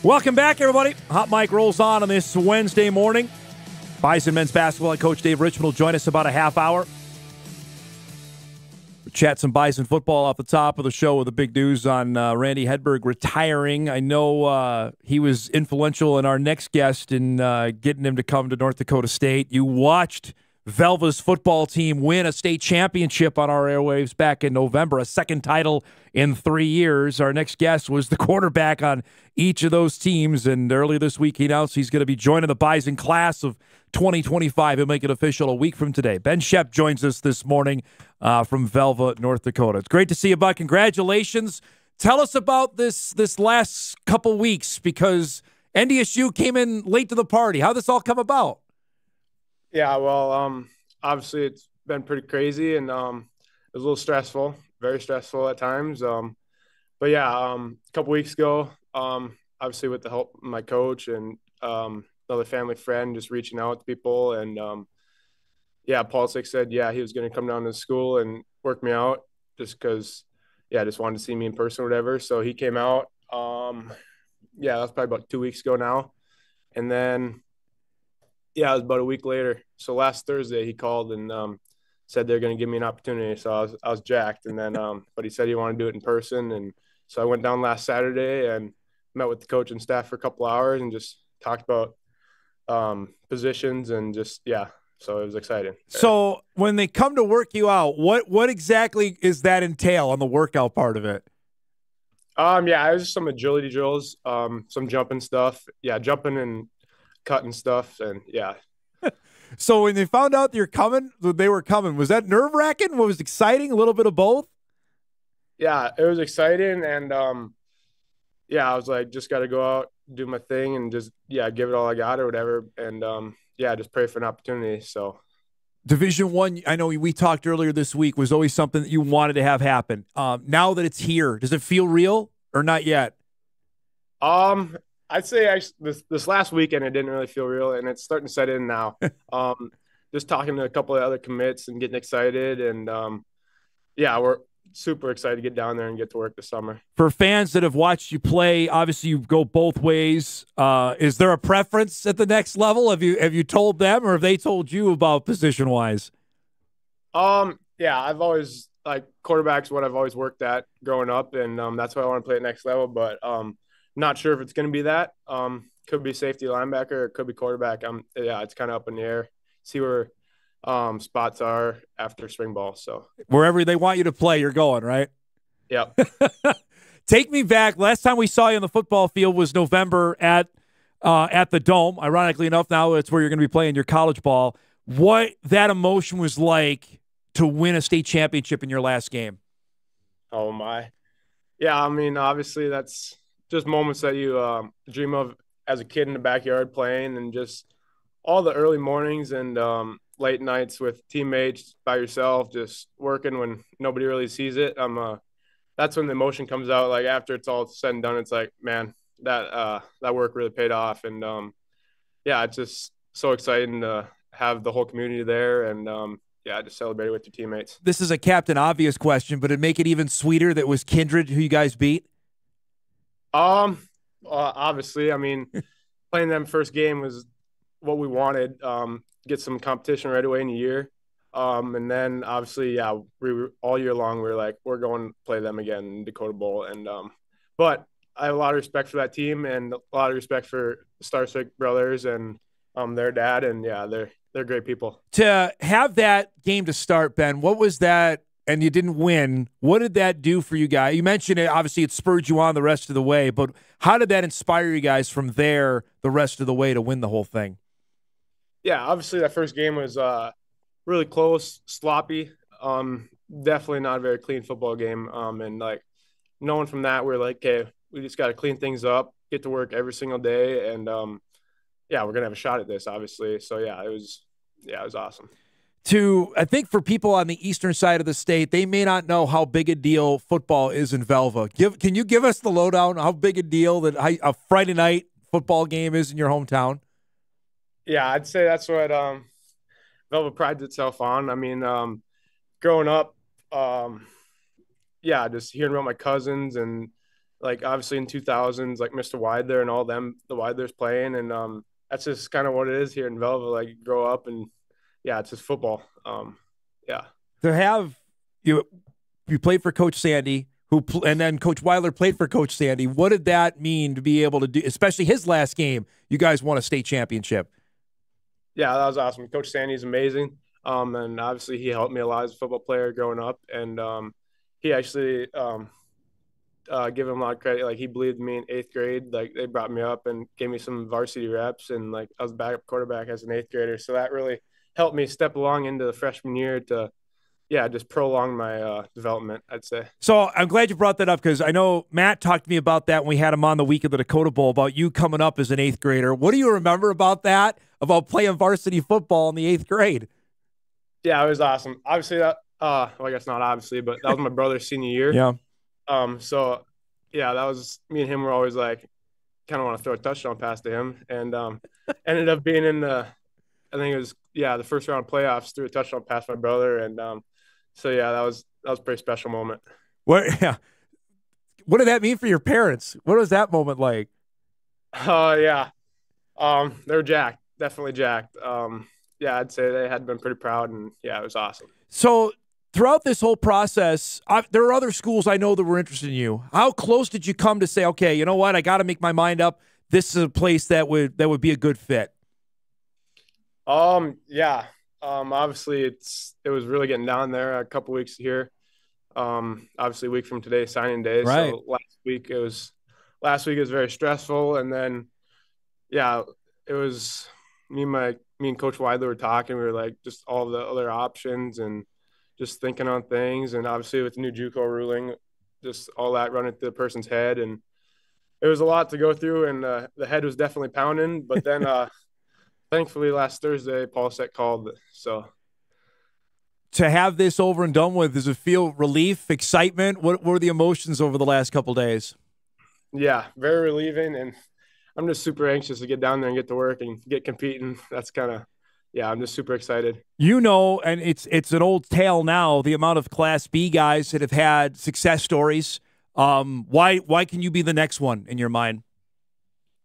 Welcome back, everybody. Hot Mic rolls on this Wednesday morning. Bison men's basketball and Coach Dave Richmond will join us about a half hour. We'll chat some Bison football off the top of the show with the big news on Randy Hedberg retiring. I know he was influential in our next guest in getting him to come to North Dakota State. You watched Velva's football team win a state championship on our airwaves back in November, a second title in 3 years. Our next guest was the quarterback on each of those teams, and earlier this week he announced he's going to be joining the Bison class of 2025. He'll make it official a week from today. Ben Schepp joins us this morning from Velva, North Dakota. It's great to see you, bud. Congratulations. Tell us about this last couple weeks, because NDSU came in late to the party. How'd this all come about? Yeah, well, obviously it's been pretty crazy, and it was a little stressful, very stressful at times. But yeah, a couple weeks ago, obviously with the help of my coach and another family friend, just reaching out to people, and Paul Sick said, he was going to come down to school and work me out, just because, just wanted to see me in person or whatever. So he came out. That was probably about 2 weeks ago now, and then. Yeah, it was about a week later. So last Thursday he called and said they're going to give me an opportunity. So I was jacked. And then, but he said he wanted to do it in person. And so I went down last Saturday and met with the coach and staff for a couple hours and just talked about positions and just, so it was exciting. So when they come to work you out, what exactly is that entail on the workout part of it? It was just some agility drills, some jumping stuff. Yeah, jumping and cutting stuff, and So when they found out they were coming, was that nerve-wracking? Was it exciting? A little bit of both? Yeah, it was exciting, and I was like, just got to go out, do my thing, and just give it all I got or whatever, and just pray for an opportunity. So Division I, I know we talked earlier this week, was always something that you wanted to have happen. Now that it's here, does it feel real or not yet? I'd say this last weekend it didn't really feel real, and it's starting to set in now. Just talking to a couple of other commits and getting excited, and we're super excited to get down there and get to work this summer. For fans that have watched you play, obviously you go both ways. Is there a preference at the next level? Have you told them, or have they told you about position wise? I've always quarterback's what I've always worked at growing up, and that's why I want to play at next level, but not sure if it's going to be that. Could be safety, linebacker, it could be quarterback. It's kind of up in the air. See where spots are after spring ball. So wherever they want you to play, you're going, right? Yep. Take me back. Last time we saw you on the football field was November at the Dome. Ironically enough, now it's where you're going to be playing your college ball. What that emotion was like to win a state championship in your last game? Oh my! Yeah, I mean, obviously that's just moments that you dream of as a kid in the backyard playing, and just all the early mornings and late nights with teammates, by yourself, just working when nobody really sees it. That's when the emotion comes out. Like after it's all said and done, it's like, man, that work really paid off. And it's just so exciting to have the whole community there, and just celebrate with your teammates. This is a Captain Obvious question, but it'd make it even sweeter that it was Kindred who you guys beat. Obviously, I mean, playing them first game was what we wanted. Get some competition right away in the year. And then obviously, we all year long, we were like, we're going to play them again in Dakota Bowl. And, but I have a lot of respect for that team and a lot of respect for Starsick brothers and, their dad. And they're great people. To have that game to start, Ben, what was that? And you didn't win. What did that do for you guys? You mentioned it. Obviously, it spurred you on the rest of the way. But how did that inspire you guys from there the rest of the way to win the whole thing? Yeah, obviously that first game was really close, sloppy. Definitely not a very clean football game. And knowing from that, we're like, okay, we just got to clean things up, get to work every single day, and we're gonna have a shot at this, obviously. So it was awesome. I think for people on the eastern side of the state, they may not know how big a deal football is in Velva. Can you give us the lowdown how big a deal that a Friday night football game is in your hometown? Yeah, I'd say that's what Velva prides itself on. I mean, growing up, just hearing about my cousins and like obviously in 2000s, like Mr. Widler and all them, the Widlers playing. And that's just kind of what it is here in Velva. Like you grow up and yeah, it's just football. Yeah. To have you played for Coach Sandy, and then Coach Weiler played for Coach Sandy. What did that mean to be able to do, especially his last game? You guys won a state championship. Yeah, that was awesome. Coach Sandy's amazing. And obviously he helped me a lot as a football player growing up. And he actually give him a lot of credit. Like he believed in me in 8th grade. Like they brought me up and gave me some varsity reps, and like I was backup quarterback as an 8th grader. So that really helped me step along into the freshman year to, yeah, just prolong my development, I'd say. So I'm glad you brought that up because I know Matt talked to me about that when we had him on the week of the Dakota Bowl, about you coming up as an 8th grader. What do you remember about that, about playing varsity football in the 8th grade? Yeah, it was awesome. Obviously that, well, I guess not obviously, but that was my brother's senior year. Yeah. So yeah, that was, me and him were always like, kind of want to throw a touchdown pass to him, and ended up being in the, I think it was, yeah, the first round of playoffs, threw a touchdown pass to my brother, and so yeah, that was a pretty special moment. What did that mean for your parents? What was that moment like? Yeah, they were jacked, definitely jacked. Yeah, I'd say they had been pretty proud, and yeah, it was awesome. So throughout this whole process, there are other schools I know that were interested in you. How close did you come to say, okay, you know what, I got to make my mind up. This is a place that would be a good fit? Yeah. Obviously it was really getting down there a couple weeks here. Obviously a week from today, signing day. Right. So last week was very stressful. And then, yeah, it was me and Coach Widler were talking. We were like, just all the other options and just thinking on things. And obviously with the new JUCO ruling, just all that running through the person's head. And it was a lot to go through, and the head was definitely pounding, but then, thankfully, last Thursday, Paul Set called. So to have this over and done with, does it feel relief, excitement? What were the emotions over the last couple of days? Yeah, very relieving, and I'm just super anxious to get down there and get to work and get competing. That's kind of, yeah, I'm just super excited. You know, and it's an old tale now, the amount of Class B guys that have had success stories. Why can you be the next one in your mind?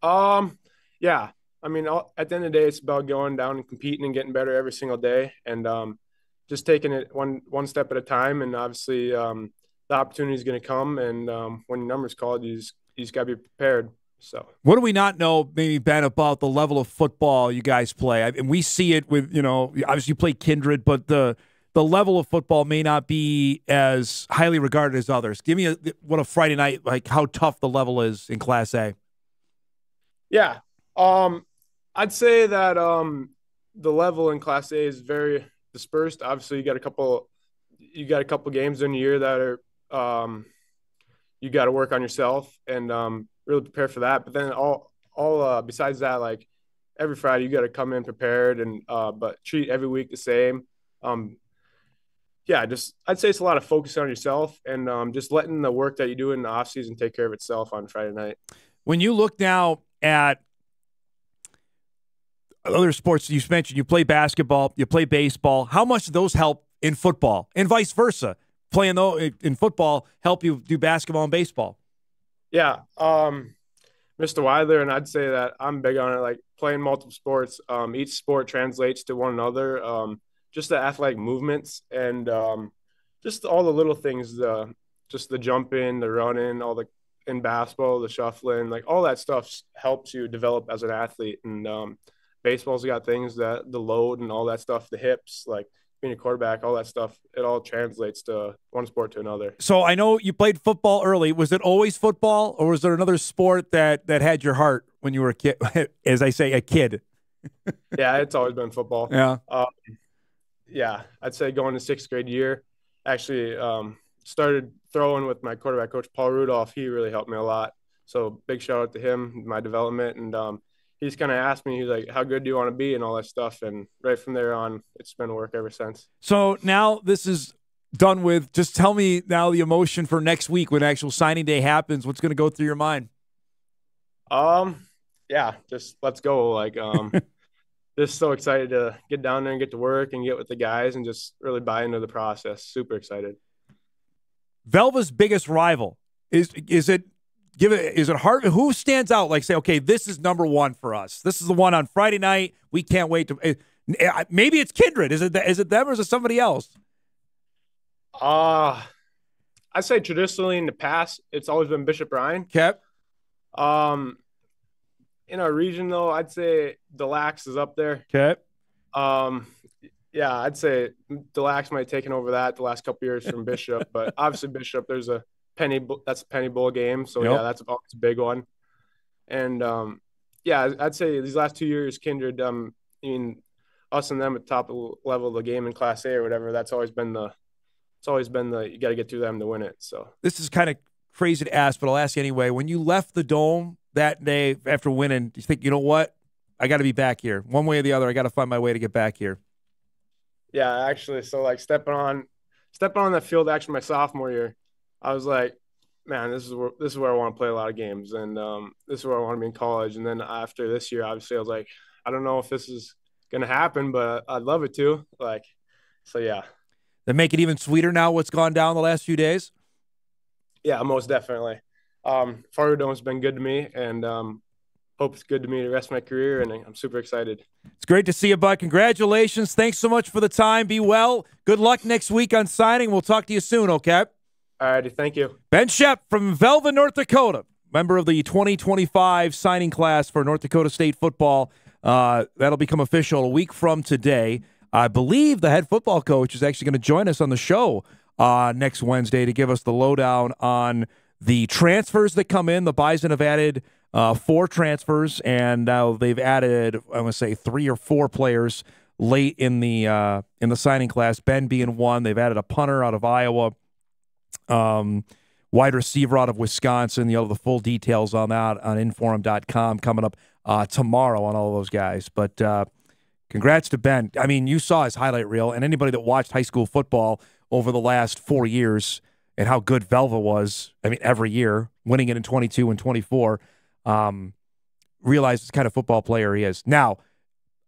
Yeah. I mean, at the end of the day, it's about going down and competing and getting better every single day, and just taking it one step at a time. And obviously, the opportunity is going to come, and when your number's called, you just got to be prepared. So, what do we not know, maybe, Ben, about the level of football you guys play? And we see it with, obviously you play Kindred, but the level of football may not be as highly regarded as others. Give me what a Friday night, like how tough the level is in Class A. Yeah. I'd say that the level in Class A is very dispersed. Obviously, you got a couple games in a year that are you got to work on yourself and really prepare for that. But then all besides that, like every Friday, you got to come in prepared and but treat every week the same. Yeah, I'd say it's a lot of focus on yourself and just letting the work that you do in the off season take care of itself on Friday night. When you look now at other sports you mentioned, you play basketball, you play baseball. How much do those help in football, and vice versa? Playing in football help you do basketball and baseball? Yeah, Mr. Widler, and I'd say that I'm big on it. Like playing multiple sports, each sport translates to one another. Just the athletic movements and just all the little things, just the jumping, the running, in basketball, the shuffling, like all that stuff helps you develop as an athlete. And baseball's got things that the load and all that stuff, the hips, like being a quarterback, all that stuff, it all translates to one sport to another. So I know you played football early. Was it always football, or was there another sport that had your heart when you were a kid, as I say, a kid? Yeah, it's always been football. Yeah. Yeah, I'd say going to 6th grade year, actually started throwing with my quarterback coach, Paul Rudolph. He really helped me a lot. So big shout out to him, my development. And he's kind of asked me, he's like, how good do you want to be and all that stuff. And right from there on, it's been work ever since. So now this is done with. Just tell me now the emotion for next week when actual signing day happens. What's going to go through your mind? Yeah, just let's go. Like, just so excited to get down there and get to work and get with the guys and just really buy into the process. Super excited. Velva's biggest rival, is it Is it hard? Who stands out? Like say, okay, this is number one for us. This is the one on Friday night. We can't wait to. Maybe it's Kindred. Is it them or is it somebody else? I'd say traditionally in the past, it's always been Bishop Ryan. Okay. In our region though, I'd say Delax is up there. Okay. Yeah, I'd say Delax might have taken over that the last couple years from Bishop, but obviously Bishop, that's a Penny Bowl game, so yeah, that's a big one. And yeah, I'd say these last 2 years, Kindred, I mean, us and them at the top level of the game in Class A or whatever, it's always been the you got to get through them to win it. So this is kind of crazy to ask, but I'll ask you anyway. When you left the Dome that day after winning, do you think, you know what, I got to be back here one way or the other? I got to find my way to get back here. Yeah, actually, so like stepping on that field actually my sophomore year, I was like, man, this is where I want to play a lot of games, and this is where I want to be in college. And then after this year, obviously, I was like, I don't know if this is gonna happen, but I'd love it to. Like, so yeah. That make it even sweeter now. What's gone down the last few days? Yeah, most definitely. Fargo Dome's been good to me, and hope it's good to me the rest of my career, and I'm super excited. It's great to see you, bud. Congratulations. Thanks so much for the time. Be well. Good luck next week on signing. We'll talk to you soon, okay? All righty, thank you. Ben Schepp from Velva, North Dakota, member of the 2025 signing class for North Dakota State football. That'll become official a week from today. I believe the head football coach is actually going to join us on the show next Wednesday to give us the lowdown on the transfers that come in. The Bison have added 4 transfers, and now they've added, I'm going to say, 3 or 4 players late in the signing class, Ben being one. They've added a punter out of Iowa, wide receiver out of Wisconsin. You'll have the full details on that on Inforum.com coming up tomorrow on all those guys. But congrats to Ben. I mean, you saw his highlight reel, and anybody that watched high school football over the last 4 years and how good Velva was, I mean, every year, winning it in 22 and 24, realized the kind of football player he is. Now,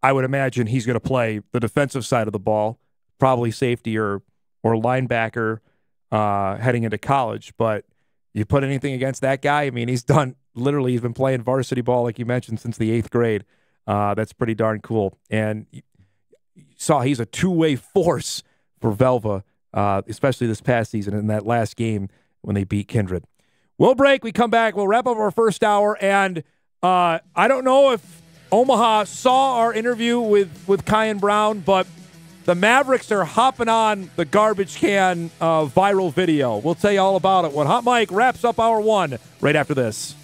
I would imagine he's going to play the defensive side of the ball, probably safety or linebacker heading into college. But you put anything against that guy, I mean, he's been playing varsity ball, like you mentioned, since the 8th grade. That's pretty darn cool. And you saw he's a two-way force for Velva, especially this past season in that last game when they beat Kindred. We'll break. We come back. We'll wrap up our first hour. And I don't know if Omaha saw our interview with Kyan Brown, but the Mavericks are hopping on the garbage can viral video. We'll tell you all about it when Hot Mike wraps up hour 1 right after this.